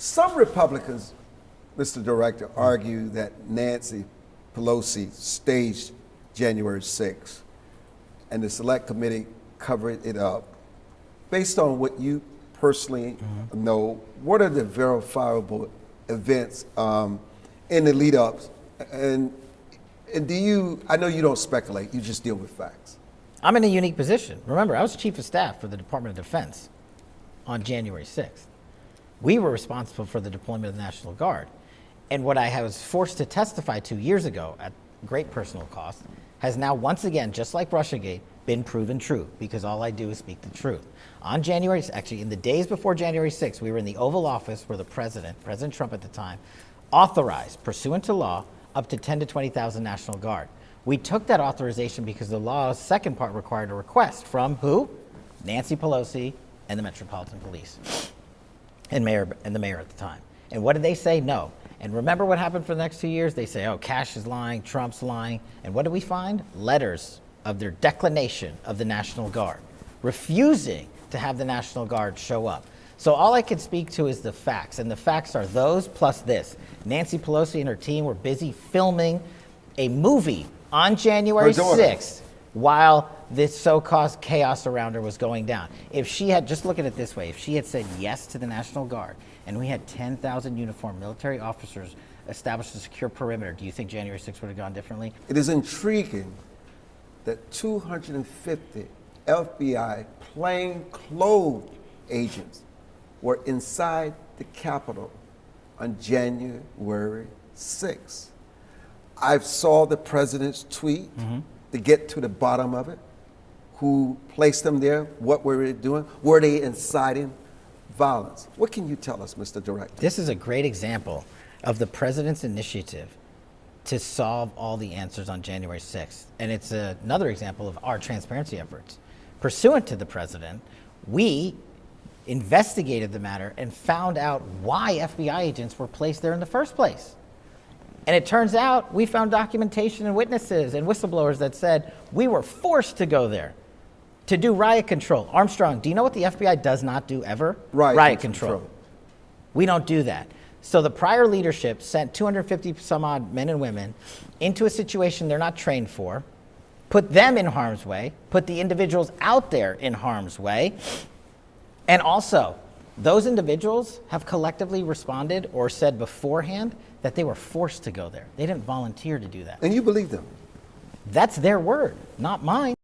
Some Republicans, Mr. Director, argue that Nancy Pelosi staged January 6th and the Select Committee covered it up. Based on what you personally know, what are the verifiable events in the lead-ups? And do you, I know you don't speculate, you just deal with facts. I'm in a unique position. Remember, I was Chief of Staff for the Department of Defense on January 6th. We were responsible for the deployment of the National Guard. And what I was forced to testify to years ago at great personal cost has now once again, just like Russiagate, been proven true, because all I do is speak the truth. On January, actually in the days before January 6th, we were in the Oval Office where the President Trump at the time, authorized, pursuant to law, up to 10 to 20,000 National Guard. We took that authorization because the law's second part required a request from who? Nancy Pelosi and the Metropolitan Police and the mayor at the time. And what did they say? No. And remember what happened for the next 2 years? They say, oh, Kash is lying, Trump's lying. And what did we find? Letters of their declination of the National Guard, refusing to have the National Guard show up. So all I can speak to is the facts, and the facts are those plus this. Nancy Pelosi and her team were busy filming a movie on January 6th while this so-called chaos around her was going down. If she had, just look at it this way, if she had said yes to the National Guard and we had 10,000 uniformed military officers established a secure perimeter, do you think January 6th would have gone differently? It is intriguing that 250 FBI plainclothes agents were inside the Capitol on January 6th. I saw the president's tweet to get to the bottom of it. Who placed them there? What were they doing? Were they inciting violence? What can you tell us, Mr. Director? This is a great example of the president's initiative to solve all the answers on January 6th. And it's another example of our transparency efforts. Pursuant to the president, we investigated the matter and found out why FBI agents were placed there in the first place. And it turns out we found documentation and witnesses and whistleblowers that said we were forced to go there to do riot control. Armstrong, do you know what the FBI does not do ever? Riot control. We don't do that. So the prior leadership sent 250 some odd men and women into a situation they're not trained for, put them in harm's way, put the individuals out there in harm's way, and also those individuals have collectively responded or said beforehand that they were forced to go there. They didn't volunteer to do that. And you believe them? That's their word, not mine.